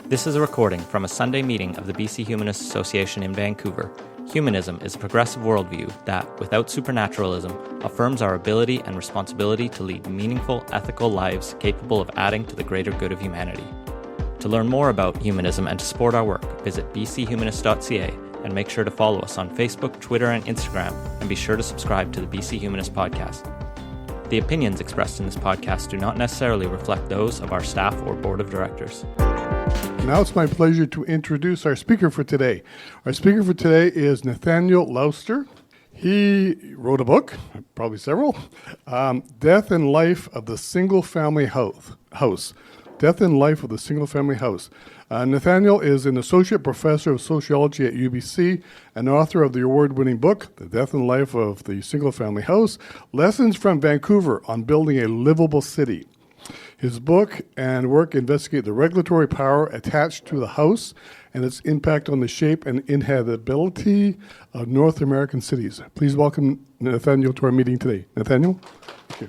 This is a recording from a Sunday meeting of the BC Humanist Association in Vancouver. Humanism is a progressive worldview that, without supernaturalism, affirms our ability and responsibility to lead meaningful, ethical lives capable of adding to the greater good of humanity. To learn more about humanism and to support our work, visit bchumanist.ca and make sure to follow us on Facebook, Twitter, and Instagram, and be sure to subscribe to the BC Humanist podcast. The opinions expressed in this podcast do not necessarily reflect those of our staff or board of directors. Now it's my pleasure to introduce our speaker for today. Our speaker for today is Nathanael Lauster. He wrote a book, probably several, Death and Life of the Single-Family House. Death and Life of the Single-Family House. Nathanael is an Associate Professor of Sociology at UBC and author of the award-winning book, The Death and Life of the Single-Family House, Lessons from Vancouver on Building a Livable City. His book and work investigate the regulatory power attached to the house and its impact on the shape and inhabitability of North American cities. Please welcome Nathanael to our meeting today. Nathanael? Thank you.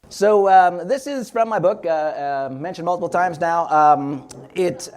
So this is from my book, mentioned multiple times now. It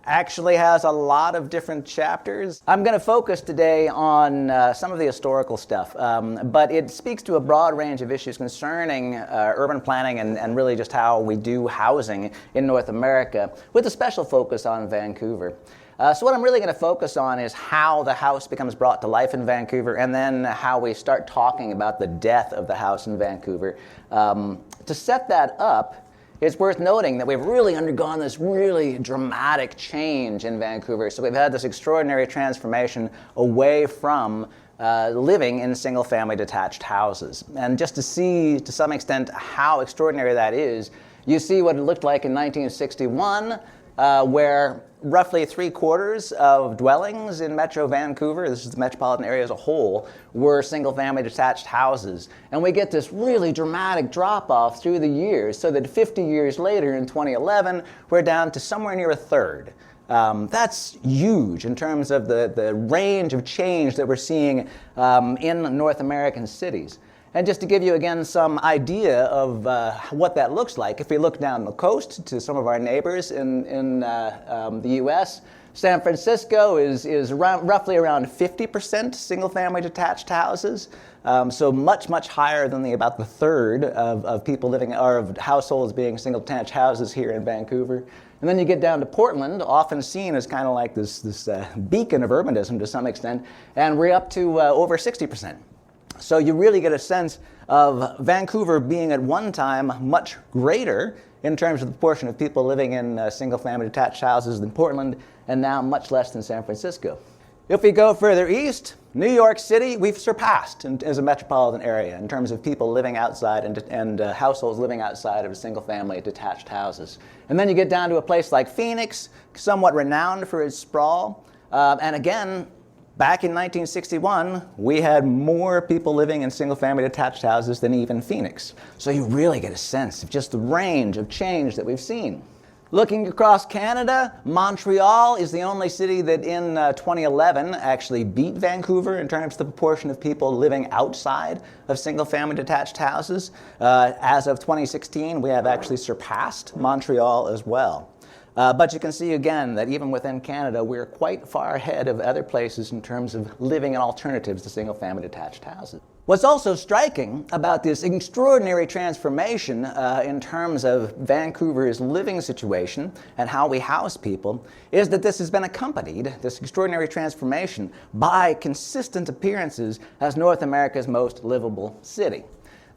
actually has a lot of different chapters. I'm going to focus today on some of the historical stuff, but it speaks to a broad range of issues concerning urban planning and really just how we do housing in North America, with a special focus on Vancouver. So what I'm really going to focus on is how the house becomes brought to life in Vancouver, and then how we start talking about the death of the house in Vancouver. To set that up, it's worth noting that we've really undergone this really dramatic change in Vancouver. So we've had this extraordinary transformation away from living in single-family detached houses. And just to see, to some extent, how extraordinary that is, you see what it looked like in 1961, where roughly 3/4 of dwellings in Metro Vancouver, this is the metropolitan area as a whole, were single-family detached houses. And we get this really dramatic drop-off through the years, so that 50 years later, in 2011, we're down to somewhere near 1/3. That's huge in terms of the range of change that we're seeing in North American cities. And just to give you, again, some idea of what that looks like, if we look down the coast to some of our neighbors in the U.S., San Francisco is roughly around 50% single-family detached houses, so much, much higher than about the third of people living, or of households being single-detached houses here in Vancouver. And then you get down to Portland, often seen as kind of like this beacon of urbanism to some extent, and we're up to over 60%. So you really get a sense of Vancouver being at one time much greater in terms of the proportion of people living in single-family detached houses than Portland, and now much less than San Francisco. If we go further east, New York City, we've surpassed as a metropolitan area in terms of people living outside and households living outside of single-family detached houses. And then you get down to a place like Phoenix, somewhat renowned for its sprawl, and again, back in 1961, we had more people living in single-family detached houses than even Phoenix. So you really get a sense of just the range of change that we've seen. Looking across Canada, Montreal is the only city that in 2011 actually beat Vancouver in terms of the proportion of people living outside of single-family detached houses. As of 2016, we have actually surpassed Montreal as well. But you can see again that even within Canada, we're quite far ahead of other places in terms of living in alternatives to single-family detached houses. What's also striking about this extraordinary transformation in terms of Vancouver's living situation and how we house people is that this has been accompanied, this extraordinary transformation, by consistent appearances as North America's most livable city.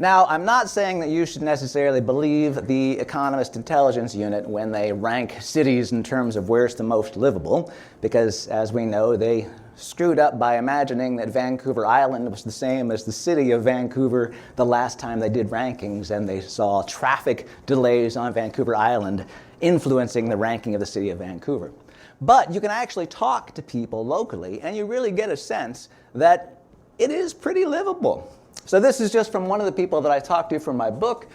Now, I'm not saying that you should necessarily believe the Economist Intelligence Unit when they rank cities in terms of where's the most livable, because as we know, they screwed up by imagining that Vancouver Island was the same as the city of Vancouver the last time they did rankings, and they saw traffic delays on Vancouver Island influencing the ranking of the city of Vancouver. But you can actually talk to people locally, and you really get a sense that it is pretty livable. So this is just from one of the people that I talked to for my book.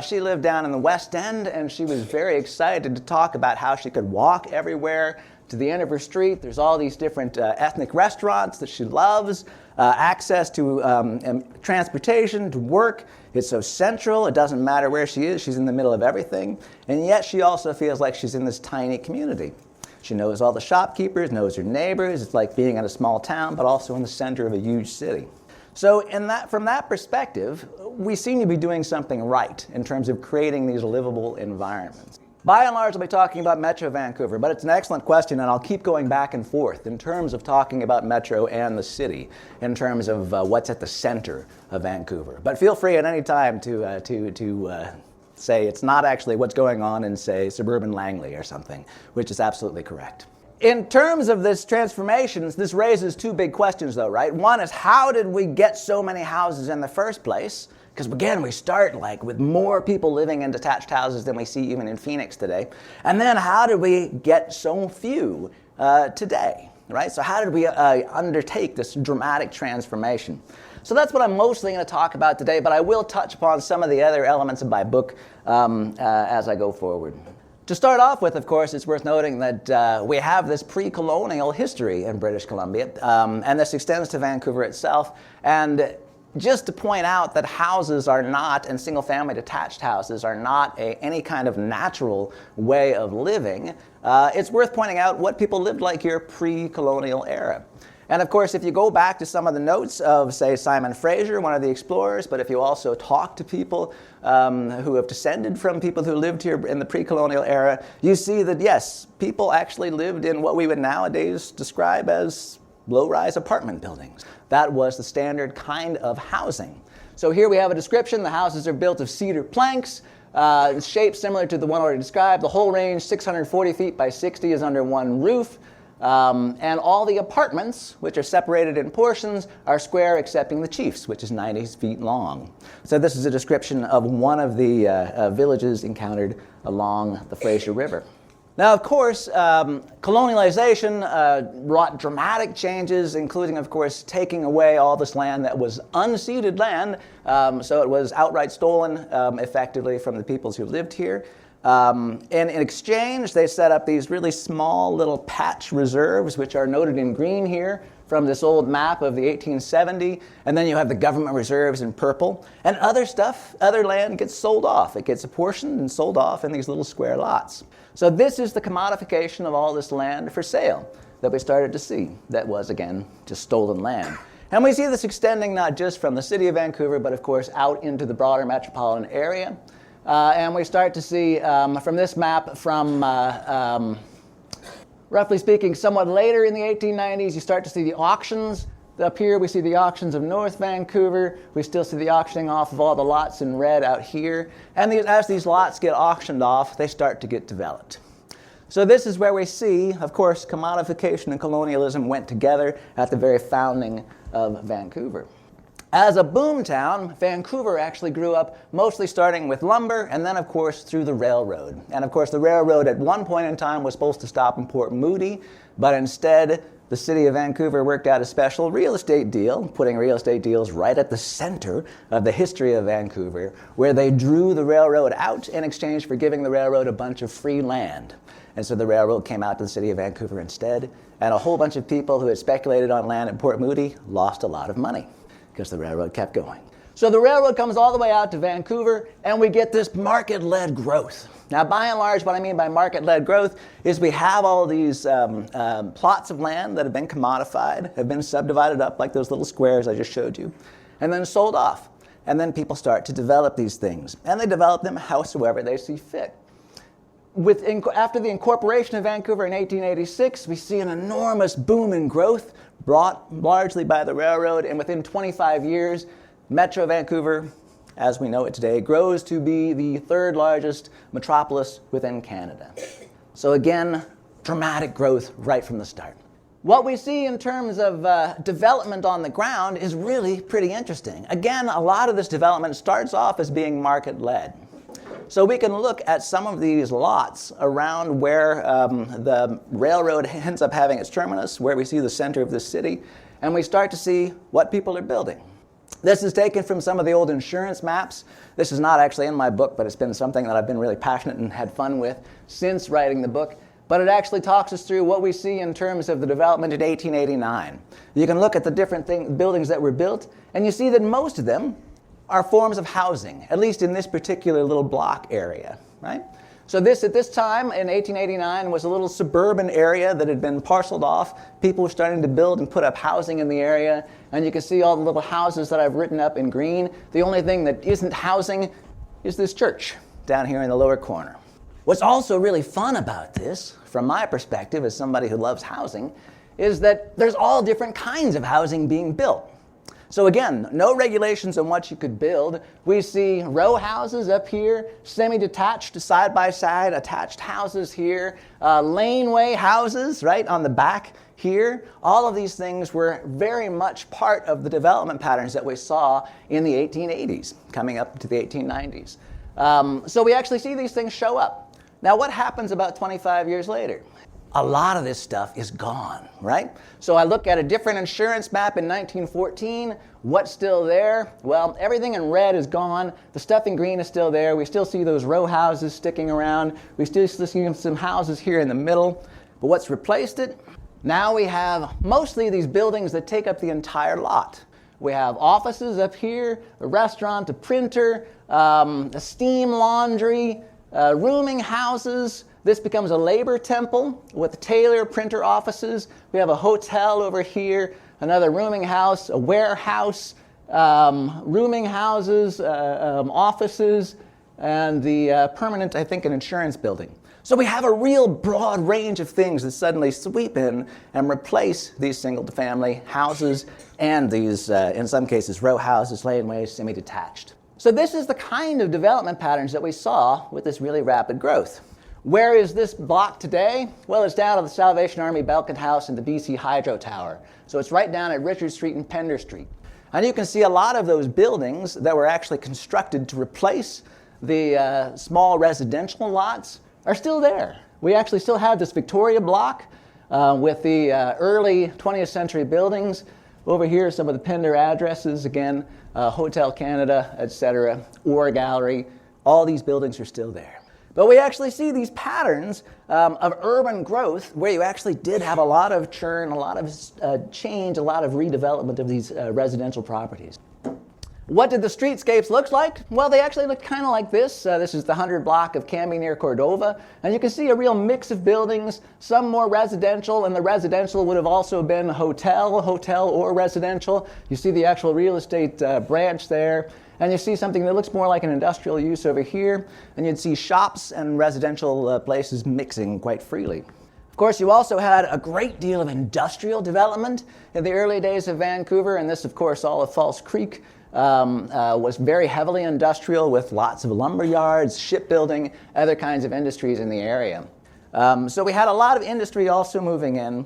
She lived down in the West End, and she was very excited to talk about how she could walk everywhere, to the end of her street. There's all these different ethnic restaurants that she loves, access to transportation, to work. It's so central. It doesn't matter where she is. She's in the middle of everything. And yet she also feels like she's in this tiny community. She knows all the shopkeepers, knows her neighbors. It's like being in a small town, but also in the center of a huge city. So from that perspective, we seem to be doing something right in terms of creating these livable environments. By and large, I'll be talking about Metro Vancouver, but it's an excellent question, and I'll keep going back and forth in terms of talking about Metro and the city, in terms of what's at the center of Vancouver. But feel free at any time to say it's not actually what's going on in, say, suburban Langley or something, which is absolutely correct. In terms of this transformation, this raises two big questions, though, right? One is, how did we get so many houses in the first place? Because again, we start with more people living in detached houses than we see even in Phoenix today. And then how did we get so few today, right? So how did we undertake this dramatic transformation? So that's what I'm mostly going to talk about today, but I will touch upon some of the other elements of my book as I go forward. To start off with, of course, it's worth noting that we have this pre-colonial history in British Columbia, and this extends to Vancouver itself. And just to point out that houses are not, and single-family detached houses are not any kind of natural way of living, it's worth pointing out what people lived like here pre-colonial era. And of course, if you go back to some of the notes of, say, Simon Fraser, one of the explorers, but if you also talk to people who have descended from people who lived here in the pre-colonial era, you see that, yes, people actually lived in what we would nowadays describe as low-rise apartment buildings. That was the standard kind of housing. So here we have a description. The houses are built of cedar planks, shape similar to the one already described. The whole range, 640 feet by 60, is under one roof. And all the apartments, which are separated in portions, are square excepting the chief's, which is 90 feet long. So this is a description of one of the villages encountered along the Fraser River. Now, of course, colonialization wrought dramatic changes, including, of course, taking away all this land that was unceded land. So it was outright stolen, effectively, from the peoples who lived here. And in exchange, they set up these really small little patch reserves, which are noted in green here from this old map of the 1870. And then you have the government reserves in purple. And other stuff, other land gets sold off. It gets apportioned and sold off in these little square lots. So this is the commodification of all this land for sale that we started to see. That was, again, just stolen land. And we see this extending not just from the city of Vancouver, but of course out into the broader metropolitan area. And we start to see from this map from, roughly speaking, somewhat later in the 1890s, you start to see the auctions. Up here we see the auctions of North Vancouver. We still see the auctioning off of all the lots in red out here. And as these lots get auctioned off, they start to get developed. So this is where we see, of course, commodification and colonialism went together at the very founding of Vancouver. As a boom town, Vancouver actually grew up mostly starting with lumber and then, of course, through the railroad. And, of course, the railroad at one point in time was supposed to stop in Port Moody, but instead the city of Vancouver worked out a special real estate deal, putting real estate deals right at the center of the history of Vancouver, where they drew the railroad out in exchange for giving the railroad a bunch of free land. And so the railroad came out to the city of Vancouver instead, and a whole bunch of people who had speculated on land at Port Moody lost a lot of money, because the railroad kept going. So the railroad comes all the way out to Vancouver, and we get this market-led growth. Now, by and large, what I mean by market-led growth is we have all of these plots of land that have been commodified, have been subdivided up like those little squares I just showed you, and then sold off. And then people start to develop these things, and they develop them howsoever they see fit. After the incorporation of Vancouver in 1886, we see an enormous boom in growth brought largely by the railroad, and within 25 years, Metro Vancouver, as we know it today, grows to be the third largest metropolis within Canada. So again, dramatic growth right from the start. What we see in terms of development on the ground is really pretty interesting. Again, a lot of this development starts off as being market-led. So we can look at some of these lots around where the railroad ends up having its terminus, where we see the center of the city, and we start to see what people are building. This is taken from some of the old insurance maps. This is not actually in my book, but it's been something that I've been really passionate and had fun with since writing the book. but it actually talks us through what we see in terms of the development in 1889. You can look at the different buildings that were built, and you see that most of them are forms of housing, at least in this particular little block area, right? So this, at this time in 1889, was a little suburban area that had been parceled off. People were starting to build and put up housing in the area, and you can see all the little houses that I've written up in green. The only thing that isn't housing is this church down here in the lower corner. What's also really fun about this, from my perspective as somebody who loves housing, is that there's all different kinds of housing being built. So again, no regulations on what you could build. We see row houses up here, semi-detached, side-by-side, attached houses here, laneway houses, right, on the back here. All of these things were very much part of the development patterns that we saw in the 1880s, coming up to the 1890s. So we actually see these things show up. Now, what happens about 25 years later? A lot of this stuff is gone, right? So I look at a different insurance map in 1914. What's still there? Well, everything in red is gone. The stuff in green is still there. We still see those row houses sticking around. We still see some houses here in the middle. But what's replaced it? Now we have mostly these buildings that take up the entire lot. We have offices up here, a restaurant, a printer, a steam laundry, rooming houses. This becomes a labor temple with tailor printer offices. We have a hotel over here, another rooming house, a warehouse, rooming houses, offices, and the permanent, I think, an insurance building. So we have a real broad range of things that suddenly sweep in and replace these single-family houses and these, in some cases, row houses, laneways, semi-detached. So this is the kind of development patterns that we saw with this really rapid growth. Where is this block today? Well, it's down at the Salvation Army Belkin House and the BC Hydro Tower. So it's right down at Richard Street and Pender Street. And you can see a lot of those buildings that were actually constructed to replace the small residential lots are still there. We actually still have this Victoria block with the early 20th century buildings. Over here, some of the Pender addresses, again, Hotel Canada, etc., Ore Gallery. All these buildings are still there. But we actually see these patterns of urban growth where you actually did have a lot of churn, a lot of change, a lot of redevelopment of these residential properties. What did the streetscapes look like? Well, they actually look kind of like this. This is the 100 block of Cambie near Cordova. And you can see a real mix of buildings, some more residential, and the residential would have also been hotel or residential. You see the actual real estate branch there. And you see something that looks more like an industrial use over here. And you'd see shops and residential places mixing quite freely. Of course, you also had a great deal of industrial development in the early days of Vancouver. And this, of course, all of False Creek was very heavily industrial with lots of lumber yards, shipbuilding, other kinds of industries in the area. So we had a lot of industry also moving in.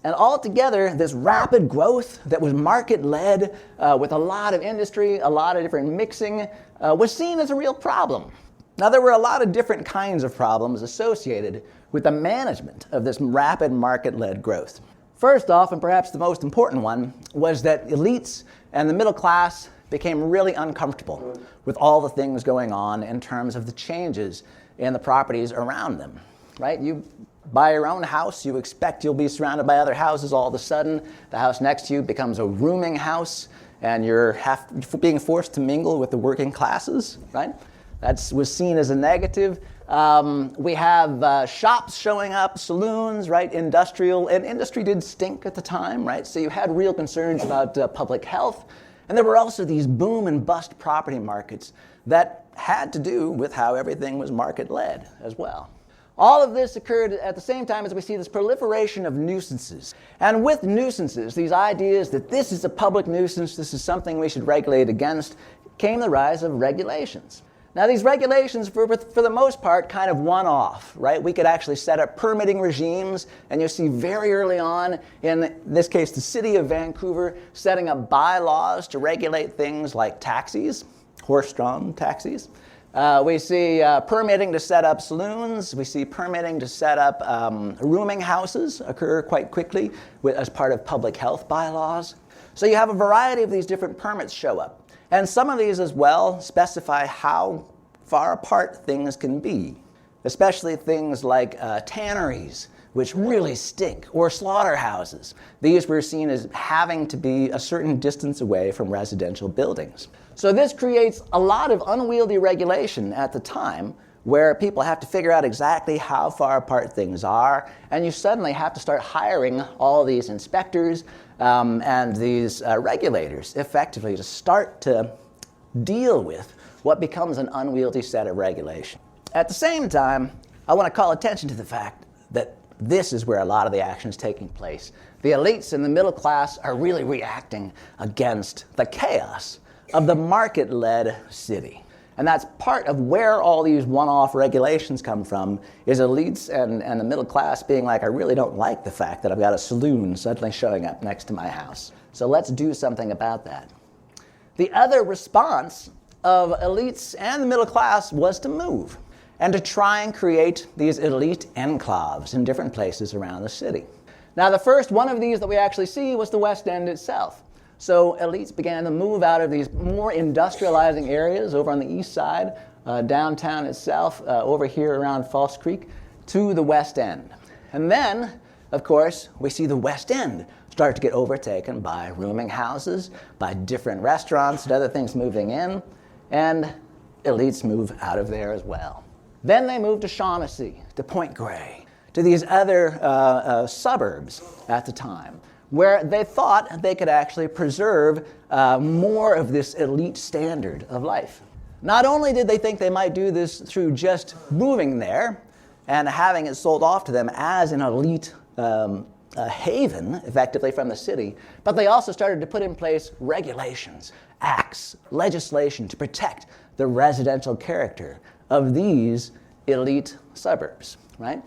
And altogether, this rapid growth that was market-led with a lot of industry, a lot of different mixing, was seen as a real problem. Now, there were a lot of different kinds of problems associated with the management of this rapid market-led growth. First off, and perhaps the most important one, was that elites and the middle class became really uncomfortable with all the things going on in terms of the changes in the properties around them, right? You buy your own house, you expect you'll be surrounded by other houses. All of a sudden, the house next to you becomes a rooming house, and you're being forced to mingle with the working classes, right? That was seen as a negative. We have shops showing up, saloons, right? Industrial, and industry did stink at the time, right? So you had real concerns about public health. And there were also these boom and bust property markets that had to do with how everything was market-led as well. All of this occurred at the same time as we see this proliferation of nuisances. And with nuisances, these ideas that this is a public nuisance, this is something we should regulate against, came the rise of regulations. Now, these regulations were, for the most part, kind of one-off, right? We could actually set up permitting regimes, and you'll see very early on, in this case, the city of Vancouver, setting up bylaws to regulate things like taxis, horse-drawn taxis. We see permitting to set up saloons. We see permitting to set up rooming houses occur quite quickly as part of public health bylaws. So you have a variety of these different permits show up. And some of these as well specify how far apart things can be. especially things like tanneries, which really stink, or slaughterhouses. These were seen as having to be a certain distance away from residential buildings. So this creates a lot of unwieldy regulation at the time, where people have to figure out exactly how far apart things are, and you suddenly have to start hiring all these inspectors and these regulators effectively to start to deal with what becomes an unwieldy set of regulation. At the same time, I want to call attention to the fact that this is where a lot of the action is taking place. The elites and the middle class are really reacting against the chaos of the market-led city. And that's part of where all these one-off regulations come from, is elites and the middle class being like, I really don't like the fact that I've got a saloon suddenly showing up next to my house. So let's do something about that. The other response of elites and the middle class was to move and to try and create these elite enclaves in different places around the city. Now, the first one of these that we actually see was the West End itself. So elites began to move out of these more industrializing areas over on the east side, downtown itself, over here around False Creek, to the West End. And then, of course, we see the West End start to get overtaken by rooming houses, by different restaurants and other things moving in, and elites move out of there as well. Then they move to Shaughnessy, to Point Grey, to these other suburbs at the time, where they thought they could actually preserve more of this elite standard of life. Not only did they think they might do this through just moving there and having it sold off to them as an elite haven, effectively, from the city, but they also started to put in place regulations, acts, legislation to protect the residential character of these elite suburbs, right?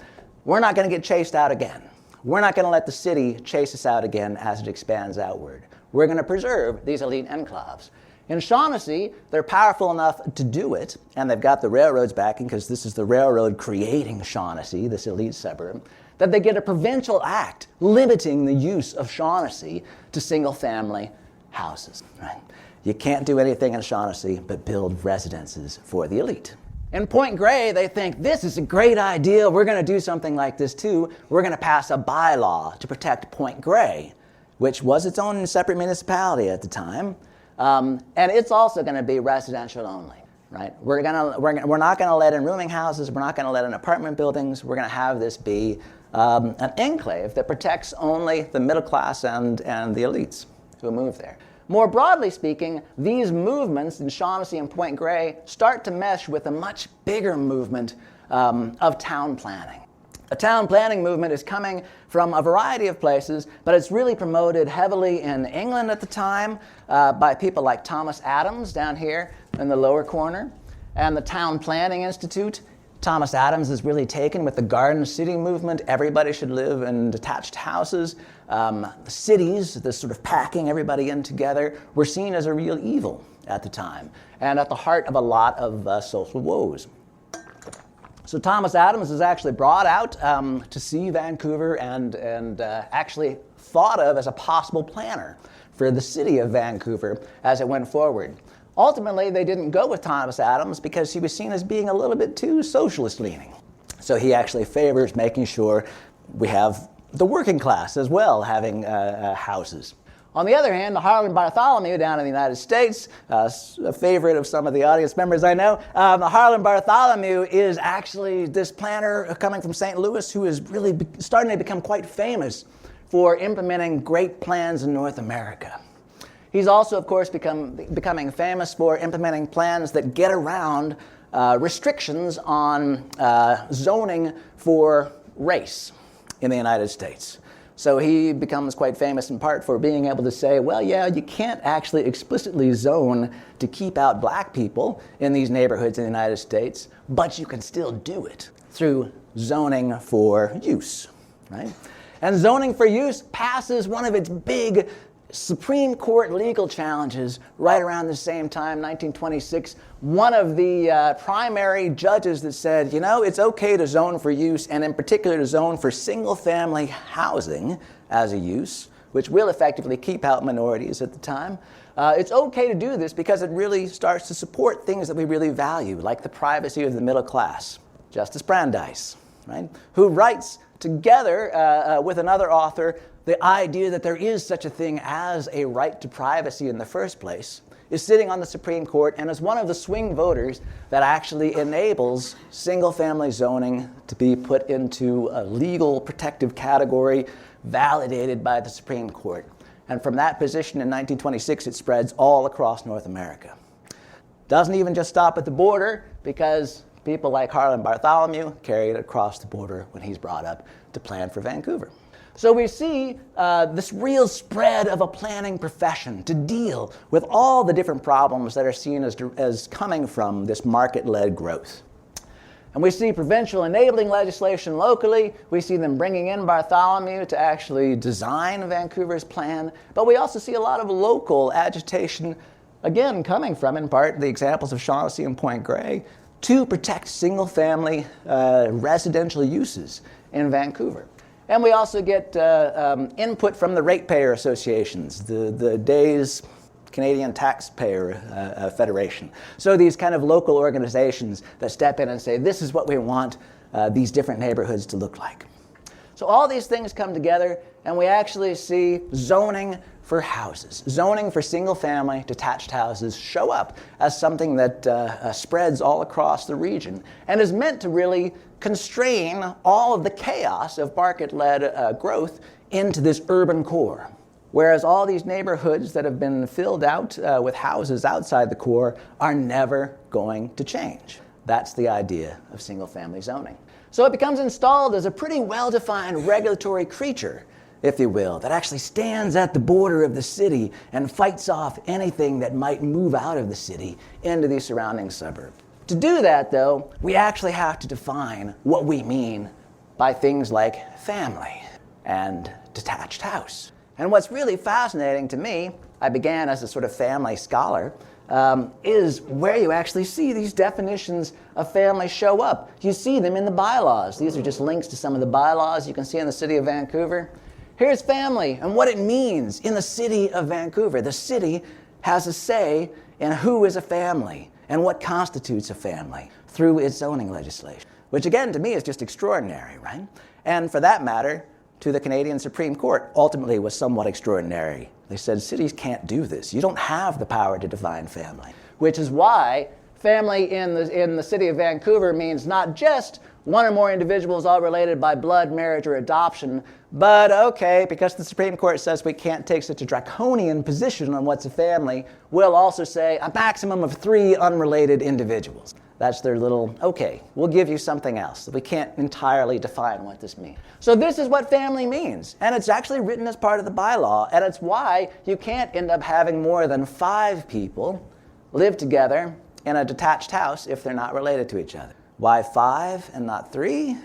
We're not going to get chased out again. We're not going to let the city chase us out again as it expands outward. We're going to preserve these elite enclaves. In Shaughnessy, they're powerful enough to do it, and they've got the railroads backing, because this is the railroad creating Shaughnessy, this elite suburb, that they get a provincial act limiting the use of Shaughnessy to single-family houses. Right? You can't do anything in Shaughnessy but build residences for the elite. In Point Grey, they think, this is a great idea. We're going to do something like this too. We're going to pass a bylaw to protect Point Grey, which was its own separate municipality at the time. And it's also going to be residential only. Right? We're not going to let in rooming houses. We're not going to let in apartment buildings. We're going to have this be an enclave that protects only the middle class and the elites who move there. More broadly speaking, these movements in Shaughnessy and Point Grey start to mesh with a much bigger movement of town planning. A town planning movement is coming from a variety of places, but it's really promoted heavily in England at the time by people like Thomas Adams down here in the lower corner, and the Town Planning Institute. Thomas Adams is really taken with the Garden City movement. Everybody should live in detached houses. The cities, this sort of packing everybody in together, were seen as a real evil at the time and at the heart of a lot of social woes. So Thomas Adams is actually brought out to see Vancouver and actually thought of as a possible planner for the city of Vancouver as it went forward. Ultimately, they didn't go with Thomas Adams because he was seen as being a little bit too socialist-leaning. So he actually favors making sure we have the working class as well having houses. On the other hand, the Harlan Bartholomew down in the United States, a favorite of some of the audience members I know, the Harlan Bartholomew is actually this planner coming from St. Louis who is really starting to become quite famous for implementing great plans in North America. He's also, of course, becoming famous for implementing plans that get around restrictions on zoning for race in the United States. So he becomes quite famous in part for being able to say, well, yeah, you can't actually explicitly zone to keep out black people in these neighborhoods in the United States, but you can still do it through zoning for use, right? And zoning for use passes one of its big Supreme Court legal challenges right around the same time, 1926. One of the primary judges that said, you know, it's okay to zone for use, and in particular to zone for single-family housing as a use, which will effectively keep out minorities at the time. It's okay to do this because it really starts to support things that we really value, like the privacy of the middle class. Justice Brandeis, right, who writes together with another author the idea that there is such a thing as a right to privacy in the first place, is sitting on the Supreme Court and is one of the swing voters that actually enables single-family zoning to be put into a legal protective category validated by the Supreme Court. And from that position in 1926, it spreads all across North America. Doesn't even just stop at the border, because people like Harlan Bartholomew carry it across the border when he's brought up to plan for Vancouver. So we see this real spread of a planning profession to deal with all the different problems that are seen as coming from this market-led growth. And we see provincial enabling legislation locally. We see them bringing in Bartholomew to actually design Vancouver's plan. But we also see a lot of local agitation, again, coming from, in part, the examples of Shaughnessy and Point Grey, to protect single-family residential uses in Vancouver. And we also get input from the ratepayer associations, the day's Canadian Taxpayer Federation. So these kind of local organizations that step in and say, this is what we want these different neighborhoods to look like. So all these things come together, and we actually see zoning for houses, zoning for single-family detached houses show up as something that spreads all across the region and is meant to really constrain all of the chaos of market-led growth into this urban core. Whereas all these neighborhoods that have been filled out with houses outside the core are never going to change. That's the idea of single-family zoning. So it becomes installed as a pretty well-defined regulatory creature, if you will, that actually stands at the border of the city and fights off anything that might move out of the city into the surrounding suburbs. To do that, though, we actually have to define what we mean by things like family and detached house. And what's really fascinating to me, I began as a sort of family scholar, is where you actually see these definitions of family show up. You see them in the bylaws. These are just links to some of the bylaws you can see in the city of Vancouver. Here's family and what it means in the city of Vancouver. The city has a say in who is a family and what constitutes a family through its zoning legislation, which again to me is just extraordinary, right? And for that matter, to the Canadian Supreme Court ultimately was somewhat extraordinary. They said cities can't do this. You don't have the power to define family, which is why family in the city of Vancouver means not just one or more individuals all related by blood, marriage, or adoption, but okay, because the Supreme Court says we can't take such a draconian position on what's a family, we'll also say a maximum of 3 unrelated individuals. That's their little, okay, we'll give you something else. We can't entirely define what this means. So this is what family means, and it's actually written as part of the bylaw, and it's why you can't end up having more than 5 people live together in a detached house if they're not related to each other. Why 5 and not 3?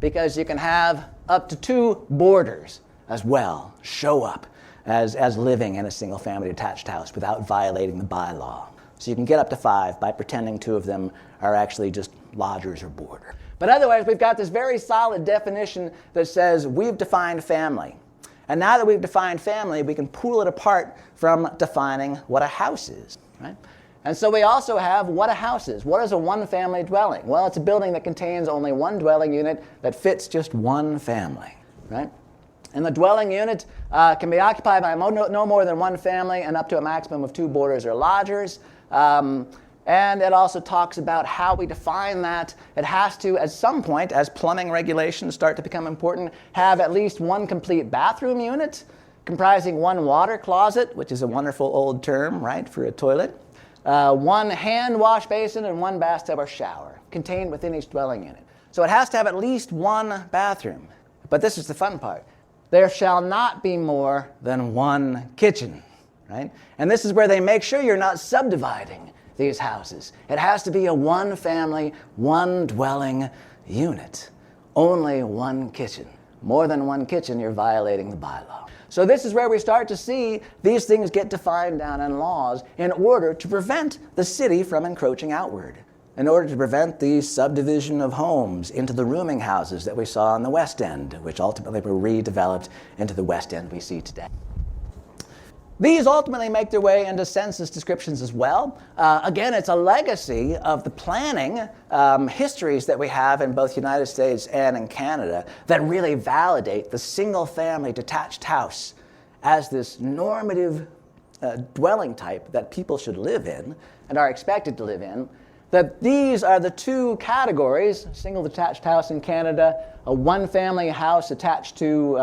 Because you can have up to 2 boarders as well show up as living in a single-family detached house without violating the bylaw. So you can get up to 5 by pretending 2 of them are actually just lodgers or boarder. But otherwise, we've got this very solid definition that says we've defined family. And now that we've defined family, we can pull it apart from defining what a house is, right? And so we also have what a house is. What is a one-family dwelling? Well, it's a building that contains only one dwelling unit that fits just one family, right? And the dwelling unit can be occupied by no more than one family and up to a maximum of 2 boarders or lodgers. And it also talks about how we define that. It has to, at some point, as plumbing regulations start to become important, have at least 1 complete bathroom unit comprising 1 water closet, which is a wonderful old term, right, for a toilet. 1 hand wash basin and 1 bathtub or shower contained within each dwelling unit. So it has to have at least 1 bathroom. But this is the fun part. There shall not be more than 1 kitchen, right? And this is where they make sure you're not subdividing these houses. It has to be a 1-family, 1-dwelling unit. Only 1 kitchen. More than 1 kitchen, you're violating the bylaw. So this is where we start to see these things get defined down in laws in order to prevent the city from encroaching outward, in order to prevent the subdivision of homes into the rooming houses that we saw in the West End, which ultimately were redeveloped into the West End we see today. These ultimately make their way into census descriptions as well. Again, it's a legacy of the planning histories that we have in both the United States and in Canada that really validate the single-family detached house as this normative dwelling type that people should live in and are expected to live in. That these are the two categories: single detached house in Canada, a one-family house attached to,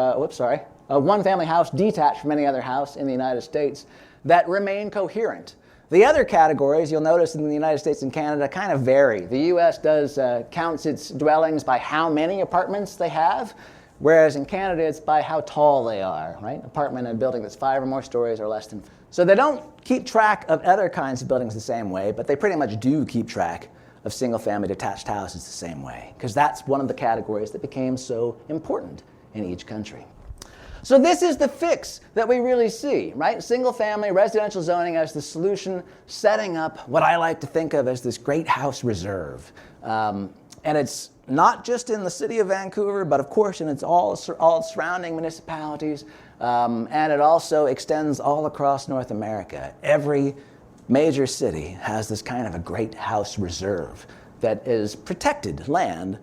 a one-family house detached from any other house in the United States, that remain coherent. The other categories, you'll notice in the United States and Canada, kind of vary. The U.S. counts its dwellings by how many apartments they have, whereas in Canada it's by how tall they are, right? Apartment and building that's 5 or more stories or less than. So they don't keep track of other kinds of buildings the same way, but they pretty much do keep track of single-family detached houses the same way, because that's one of the categories that became so important in each country. So this is the fix that we really see, right? Single-family residential zoning as the solution, setting up what I like to think of as this great house reserve. And it's not just in the city of Vancouver, but of course in all surrounding municipalities. And it also extends all across North America. Every major city has this kind of a great house reserve that is protected land,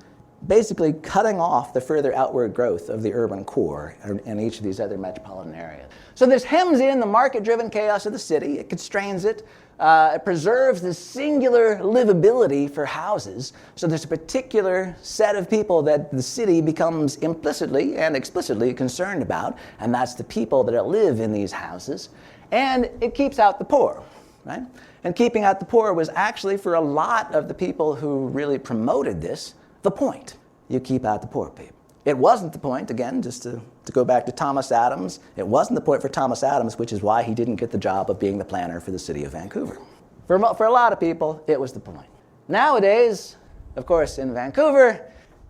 basically cutting off the further outward growth of the urban core in each of these other metropolitan areas. So this hems in the market-driven chaos of the city. It constrains it. It preserves the singular livability for houses. So there's a particular set of people that the city becomes implicitly and explicitly concerned about, and that's the people that live in these houses. And it keeps out the poor, right? And keeping out the poor was actually, for a lot of the people who really promoted this, the point. You keep out the poor people. It wasn't the point, again, just to go back to Thomas Adams, it wasn't the point for Thomas Adams, which is why he didn't get the job of being the planner for the city of Vancouver. For a lot of people, it was the point. Nowadays, of course, in Vancouver,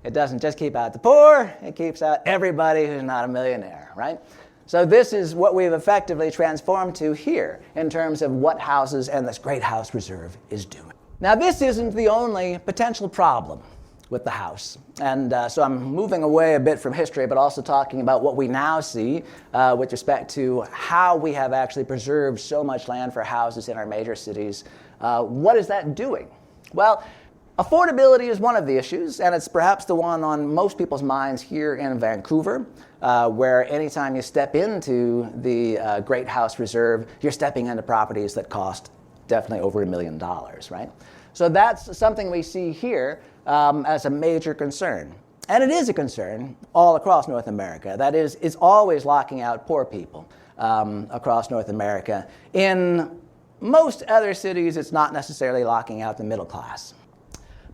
it doesn't just keep out the poor, it keeps out everybody who's not a millionaire, right? So this is what we've effectively transformed to here in terms of what houses and this great house reserve is doing. Now, this isn't the only potential problem with the house. And so I'm moving away a bit from history, but also talking about what we now see with respect to how we have actually preserved so much land for houses in our major cities. What is that doing? Well, affordability is one of the issues, and it's perhaps the one on most people's minds here in Vancouver, where anytime you step into the Great House Reserve, you're stepping into properties that cost definitely over $1 million, right? So that's something we see here as a major concern. And it is a concern all across North America. That is, it's always locking out poor people across North America. In most other cities, it's not necessarily locking out the middle class.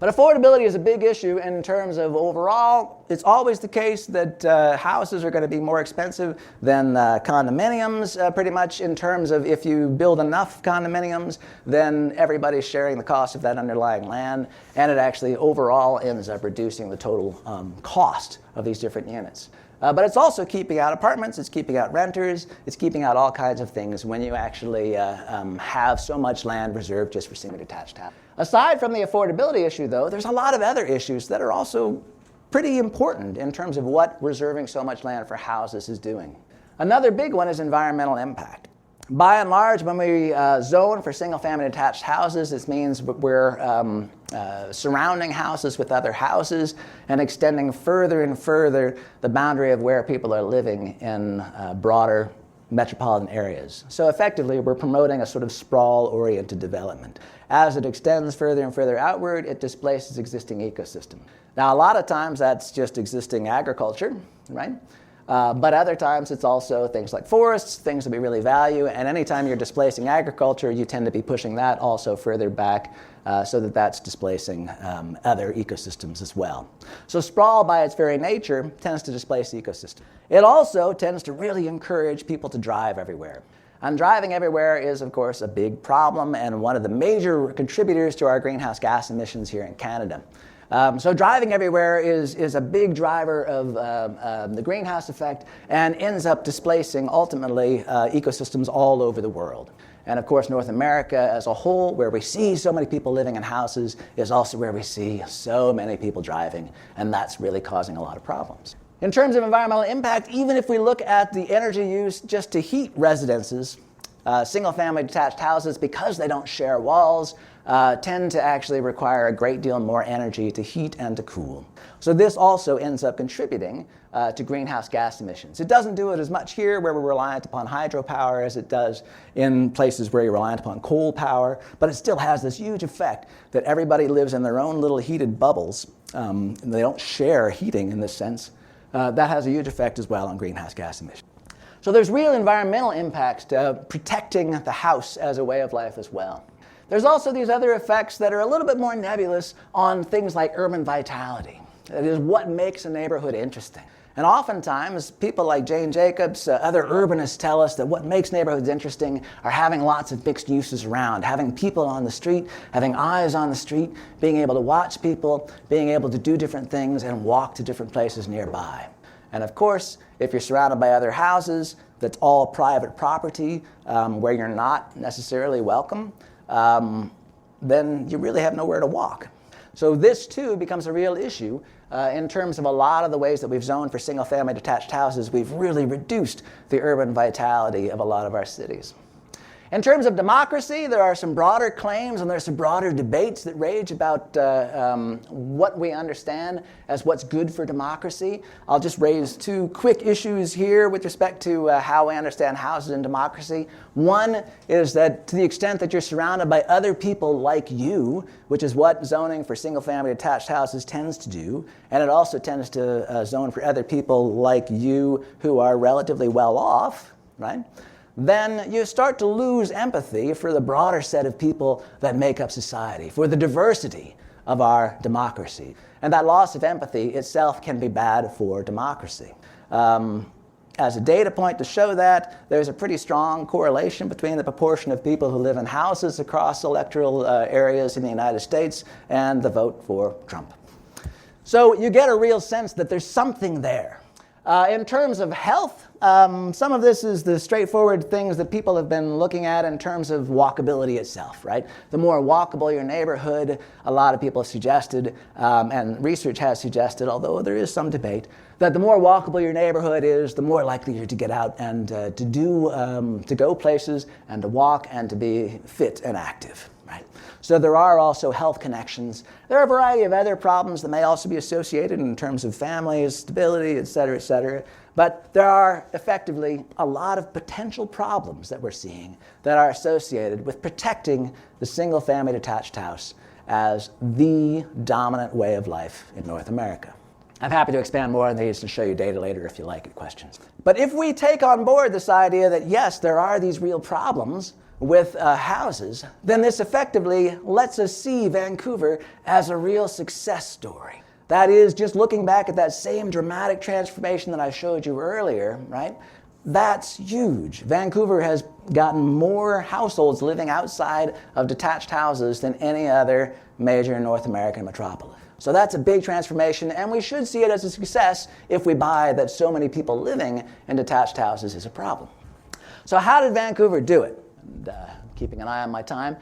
But affordability is a big issue in terms of overall. It's always the case that houses are going to be more expensive than condominiums, pretty much in terms of if you build enough condominiums, then everybody's sharing the cost of that underlying land, and it actually overall ends up reducing the total cost of these different units. But it's also keeping out apartments, it's keeping out renters, it's keeping out all kinds of things when you actually have so much land reserved just for single detached houses. Aside from the affordability issue, though, there's a lot of other issues that are also pretty important in terms of what reserving so much land for houses is doing. Another big one is environmental impact. By and large, when we zone for single-family detached houses, this means we're surrounding houses with other houses and extending further and further the boundary of where people are living in broader metropolitan areas. So effectively, we're promoting a sort of sprawl-oriented development. As it extends further and further outward, it displaces existing ecosystem. Now, a lot of times that's just existing agriculture, right? But other times it's also things like forests, things that we really value, and anytime you're displacing agriculture, you tend to be pushing that also further back so that that's displacing other ecosystems as well. So sprawl, by its very nature, tends to displace ecosystem. It also tends to really encourage people to drive everywhere. And driving everywhere is, of course, a big problem and one of the major contributors to our greenhouse gas emissions here in Canada. So driving everywhere is a big driver of the greenhouse effect and ends up displacing, ultimately, ecosystems all over the world. And of course, North America as a whole, where we see so many people living in houses, is also where we see so many people driving, and that's really causing a lot of problems. In terms of environmental impact, even if we look at the energy used just to heat residences, Single-family detached houses, because they don't share walls, tend to actually require a great deal more energy to heat and to cool. So this also ends up contributing to greenhouse gas emissions. It doesn't do it as much here where we're reliant upon hydropower as it does in places where you're reliant upon coal power, but it still has this huge effect that everybody lives in their own little heated bubbles. And they don't share heating in this sense. That has a huge effect as well on greenhouse gas emissions. So there's real environmental impacts to protecting the house as a way of life as well. There's also these other effects that are a little bit more nebulous on things like urban vitality. That is, what makes a neighborhood interesting. And oftentimes, people like Jane Jacobs, other urbanists tell us that what makes neighborhoods interesting are having lots of mixed uses around, having people on the street, having eyes on the street, being able to watch people, being able to do different things and walk to different places nearby. And of course, if you're surrounded by other houses, that's all private property, where you're not necessarily welcome, then you really have nowhere to walk. So this too becomes a real issue in terms of a lot of the ways that we've zoned for single-family detached houses. We've really reduced the urban vitality of a lot of our cities. In terms of democracy, there are some broader claims and there's some broader debates that rage about what we understand as what's good for democracy. I'll just raise two quick issues here with respect to how we understand houses in democracy. One is that to the extent that you're surrounded by other people like you, which is what zoning for single-family detached houses tends to do, and it also tends to zone for other people like you who are relatively well off, right? Then you start to lose empathy for the broader set of people that make up society, for the diversity of our democracy. And that loss of empathy itself can be bad for democracy. As a data point to show that, there's a pretty strong correlation between the proportion of people who live in houses across electoral areas in the United States and the vote for Trump. So you get a real sense that there's something there. In terms of health, some of this is the straightforward things that people have been looking at in terms of walkability itself, right? The more walkable your neighborhood, a lot of people have suggested, and research has suggested, although there is some debate, that the more walkable your neighborhood is, the more likely you're to get out and to go places and to walk and to be fit and active, right? So there are also health connections. There are a variety of other problems that may also be associated in terms of families, stability, et cetera, et cetera. But there are effectively a lot of potential problems that we're seeing that are associated with protecting the single-family detached house as the dominant way of life in North America. I'm happy to expand more on these and show you data later if you like it, questions. But if we take on board this idea that yes, there are these real problems with houses, then this effectively lets us see Vancouver as a real success story. That is, just looking back at that same dramatic transformation that I showed you earlier, right? That's huge. Vancouver has gotten more households living outside of detached houses than any other major North American metropolis. So that's a big transformation, and we should see it as a success if we buy that so many people living in detached houses is a problem. So how did Vancouver do it? And, keeping an eye on my time.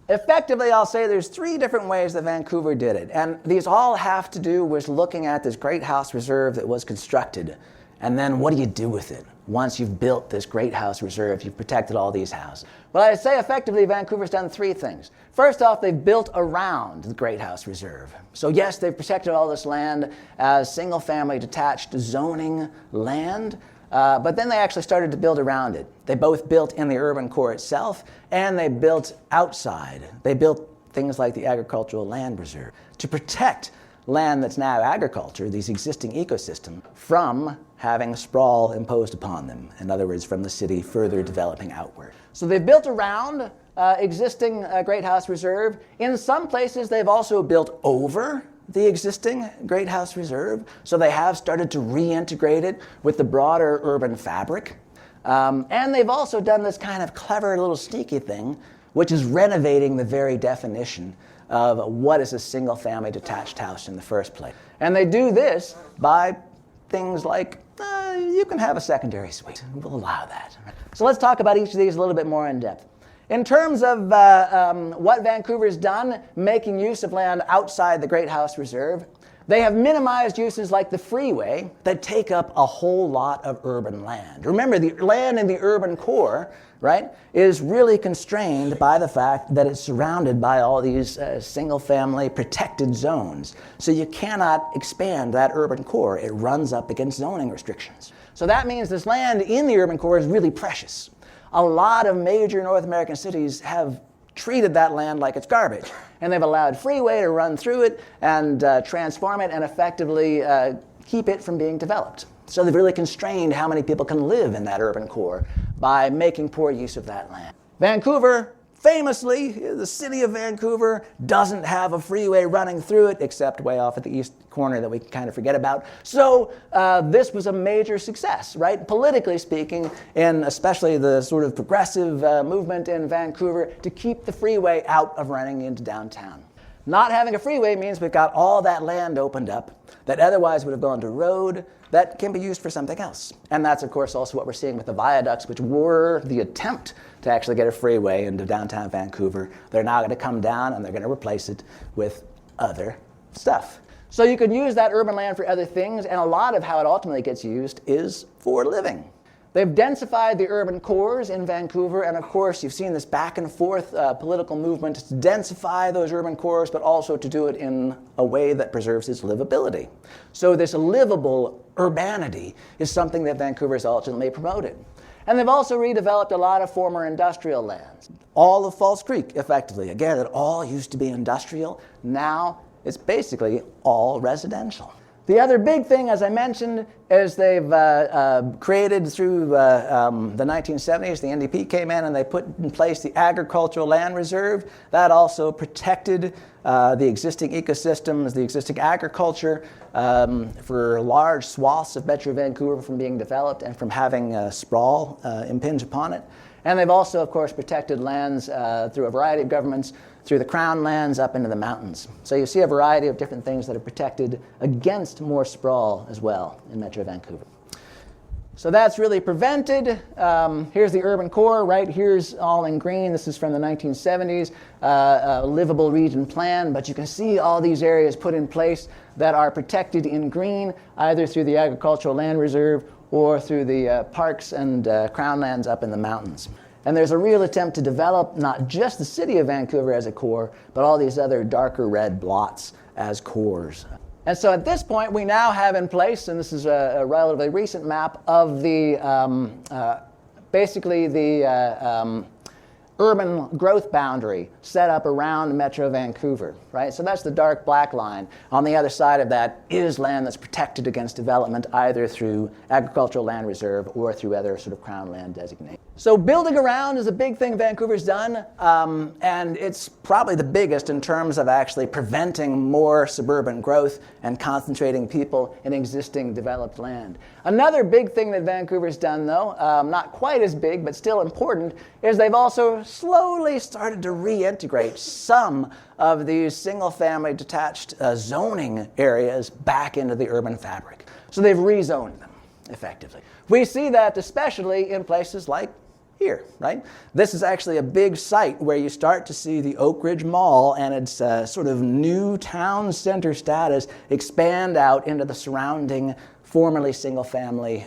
Effectively, I'll say there's three different ways that Vancouver did it. And these all have to do with looking at this great house reserve that was constructed. And then what do you do with it? Once you've built this great house reserve, you've protected all these houses. Well, I'd say effectively Vancouver's done three things. First off, they've built around the great house reserve. So yes, they've protected all this land as single-family detached zoning land. But then they actually started to build around it. They both built in the urban core itself, and they built outside. They built things like the agricultural land reserve to protect land that's now agriculture, these existing ecosystems, from having sprawl imposed upon them. In other words, from the city further developing outward. So they've built around existing Great House Reserve. In some places, they've also built over the existing Great House Reserve, so they have started to reintegrate it with the broader urban fabric. And they've also done this kind of clever little sneaky thing, which is renovating the very definition of what is a single-family detached house in the first place. And they do this by things like, you can have a secondary suite. We'll allow that. So let's talk about each of these a little bit more in depth. In terms of what Vancouver's done, making use of land outside the Great House Reserve, They have minimized uses like the freeway that take up a whole lot of urban land. Remember, the land in the urban core, right, is really constrained by the fact that it's surrounded by all these single-family protected zones. So you cannot expand that urban core. It runs up against zoning restrictions. So that means this land in the urban core is really precious. A lot of major North American cities have treated that land like it's garbage. And they've allowed freeway to run through it and transform it and effectively keep it from being developed. So they've really constrained how many people can live in that urban core by making poor use of that land. Vancouver, famously, the city of Vancouver doesn't have a freeway running through it, except way off at the east corner that we kind of forget about. So this was a major success, right? Politically speaking, and especially the sort of progressive movement in Vancouver to keep the freeway out of running into downtown. Not having a freeway means we've got all that land opened up that otherwise would have gone to road that can be used for something else. And that's, of course, also what we're seeing with the viaducts, which were the attempt to actually get a freeway into downtown Vancouver. They're now going to come down and they're going to replace it with other stuff. So you can use that urban land for other things, and a lot of how it ultimately gets used is for living. They've densified the urban cores in Vancouver, and of course you've seen this back and forth political movement to densify those urban cores, but also to do it in a way that preserves its livability. So this livable urbanity is something that Vancouver has ultimately promoted. And they've also redeveloped a lot of former industrial lands. All of False Creek, effectively. Again, it all used to be industrial. Now it's basically all residential. The other big thing, as I mentioned, is they've created through the 1970s, the NDP came in and they put in place the Agricultural Land Reserve. That also protected the existing ecosystems, the existing agriculture for large swaths of Metro Vancouver from being developed and from having sprawl impinge upon it. And they've also, of course, protected lands through a variety of governments, through the Crown lands up into the mountains. So you see a variety of different things that are protected against more sprawl as well in Metro Vancouver. So that's really prevented. Here's the urban core, right? Here's all in green. This is from the 1970s, livable region plan. But you can see all these areas put in place that are protected in green, either through the Agricultural Land Reserve or through the parks and Crown lands up in the mountains. And there's a real attempt to develop not just the city of Vancouver as a core, but all these other darker red blots as cores. And so at this point, we now have in place, and this is a relatively recent map of the, basically the urban growth boundary set up around Metro Vancouver, right? So that's the dark black line. On the other side of that is land that's protected against development either through Agricultural Land Reserve or through other sort of Crown land designations. So building around is a big thing Vancouver's done, and it's probably the biggest in terms of actually preventing more suburban growth and concentrating people in existing developed land. Another big thing that Vancouver's done, though, not quite as big but still important, is they've also slowly started to reintegrate some of these single-family detached zoning areas back into the urban fabric. So they've rezoned them, effectively. We see that especially in places like here, right? This is actually a big site where you start to see the Oak Ridge Mall and its sort of new town center status expand out into the surrounding formerly single-family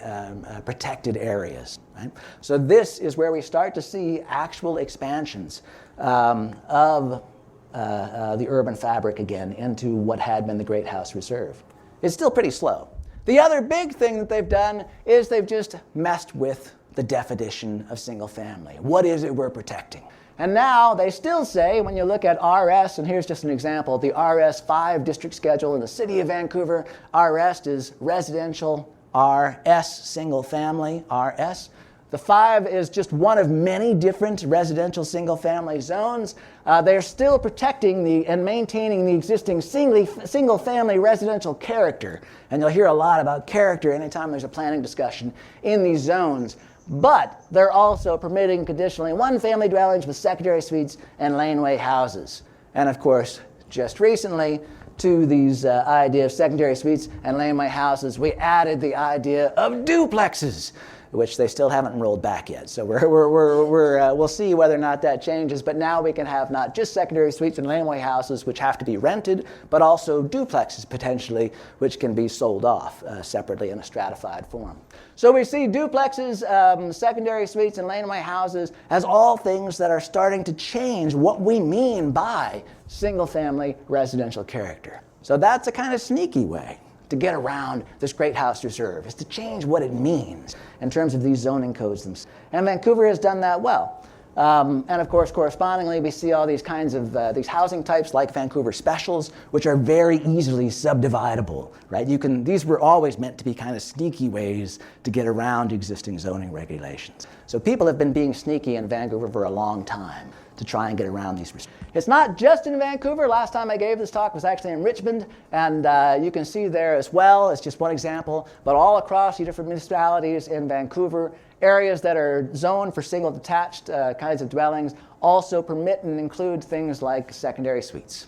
protected areas. Right? So this is where we start to see actual expansions of the urban fabric again into what had been the Great House Reserve. It's still pretty slow. The other big thing that they've done is they've just messed with the definition of single family. What is it we're protecting? And now they still say, when you look at RS, and here's just an example, the RS 5 district schedule in the city of Vancouver, RS is residential, RS single family, RS. The 5 is just one of many different residential single-family zones. They're still protecting and maintaining the existing single-family residential character. And you'll hear a lot about character anytime there's a planning discussion in these zones. But they're also permitting conditionally one-family dwellings with secondary suites and laneway houses. And of course, just recently, to these idea of secondary suites and laneway houses, we added the idea of duplexes, which they still haven't rolled back yet. So we'll see whether or not that changes. But now we can have not just secondary suites and laneway houses, which have to be rented, but also duplexes potentially, which can be sold off separately in a stratified form. So we see duplexes, secondary suites, and laneway houses as all things that are starting to change what we mean by single-family residential character. So that's a kind of sneaky way to get around this great house reserve, is to change what it means in terms of these zoning codes themselves. And Vancouver has done that well. And of course, correspondingly, we see all these kinds of these housing types like Vancouver specials, which are very easily subdividable, right? These were always meant to be kind of sneaky ways to get around existing zoning regulations. So people have been being sneaky in Vancouver for a long time to try and get around these restrictions. It's not just in Vancouver. Last time I gave this talk was actually in Richmond, and you can see there as well, it's just one example, but all across the different municipalities in Vancouver, areas that are zoned for single detached kinds of dwellings also permit and include things like secondary suites.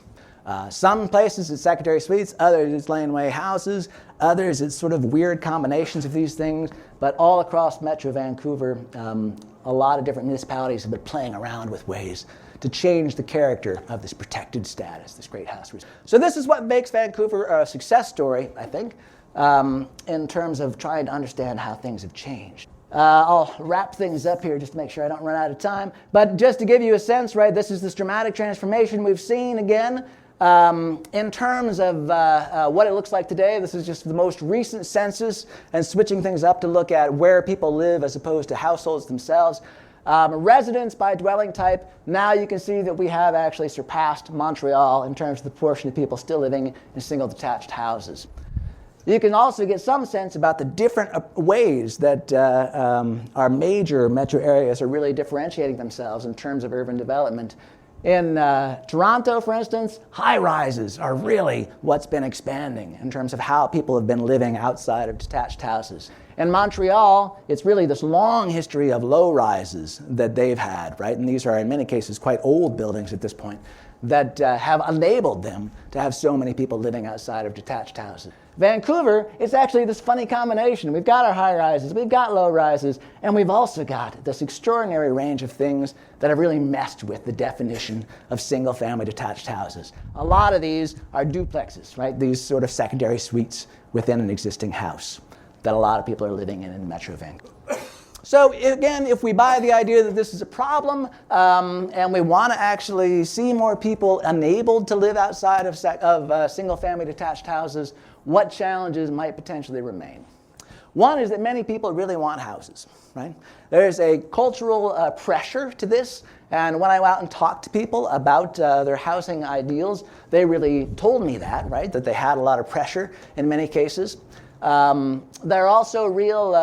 Some places it's secondary suites, others it's laneway houses, others it's sort of weird combinations of these things, but all across Metro Vancouver, a lot of different municipalities have been playing around with ways to change the character of this protected status, this great house reserve. So this is what makes Vancouver a success story, I think, in terms of trying to understand how things have changed. I'll wrap things up here just to make sure I don't run out of time. But just to give you a sense, right, this is this dramatic transformation we've seen again. In terms of what it looks like today, this is just the most recent census and switching things up to look at where people live as opposed to households themselves. Residents by dwelling type, now you can see that we have actually surpassed Montreal in terms of the portion of people still living in single detached houses. You can also get some sense about the different ways that our major metro areas are really differentiating themselves in terms of urban development. In Toronto, for instance, high-rises are really what's been expanding in terms of how people have been living outside of detached houses. In Montreal, it's really this long history of low-rises that they've had, right? And these are, in many cases, quite old buildings at this point that have enabled them to have so many people living outside of detached houses. Vancouver, it's actually this funny combination. We've got our high-rises, we've got low-rises, and we've also got this extraordinary range of things that have really messed with the definition of single-family detached houses. A lot of these are duplexes, right? These sort of secondary suites within an existing house that a lot of people are living in Metro Vancouver. So again, if we buy the idea that this is a problem and we want to actually see more people enabled to live outside of single-family detached houses, what challenges might potentially remain? One is that many people really want houses, right? There's a cultural pressure to this, and when I went out and talked to people about their housing ideals, they really told me that, right? That they had a lot of pressure in many cases. There are also real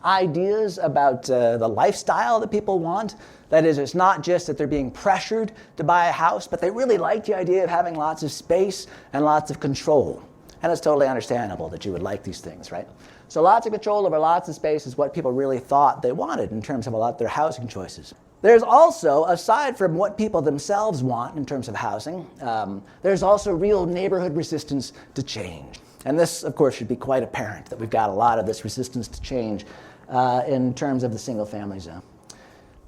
ideas about the lifestyle that people want. That is, it's not just that they're being pressured to buy a house, but they really like the idea of having lots of space and lots of control. And it's totally understandable that you would like these things, right? So lots of control over lots of space is what people really thought they wanted in terms of a lot of their housing choices. There's also, aside from what people themselves want in terms of housing, there's also real neighborhood resistance to change. And this, of course, should be quite apparent that we've got a lot of this resistance to change in terms of the single-family zone.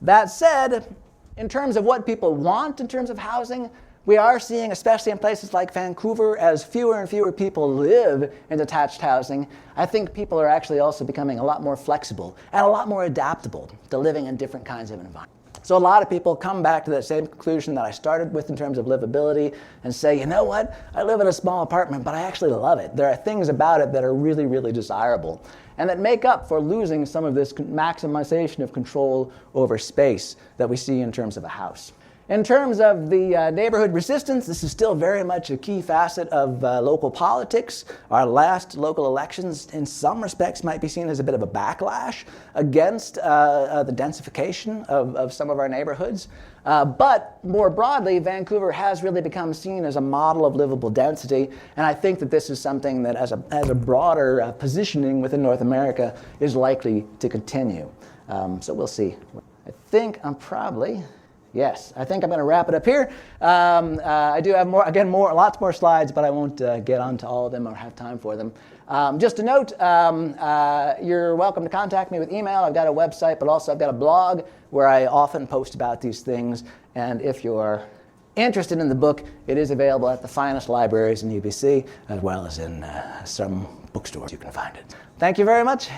That said, in terms of what people want in terms of housing, we are seeing, especially in places like Vancouver, as fewer and fewer people live in detached housing, I think people are actually also becoming a lot more flexible and a lot more adaptable to living in different kinds of environments. So a lot of people come back to that same conclusion that I started with in terms of livability and say, you know what, I live in a small apartment, but I actually love it. There are things about it that are really, really desirable and that make up for losing some of this maximization of control over space that we see in terms of a house. In terms of the neighborhood resistance, this is still very much a key facet of local politics. Our last local elections, in some respects, might be seen as a bit of a backlash against the densification of some of our neighborhoods. But more broadly, Vancouver has really become seen as a model of livable density, and I think that this is something that, as a broader positioning within North America, is likely to continue. So we'll see. I think I'm probably... Yes, I think I'm going to wrap it up here. I do have lots more slides, but I won't get onto all of them or have time for them. Just a note, you're welcome to contact me with email. I've got a website, but also I've got a blog where I often post about these things. And if you're interested in the book, it is available at the finest libraries in UBC, as well as in some bookstores you can find it. Thank you very much.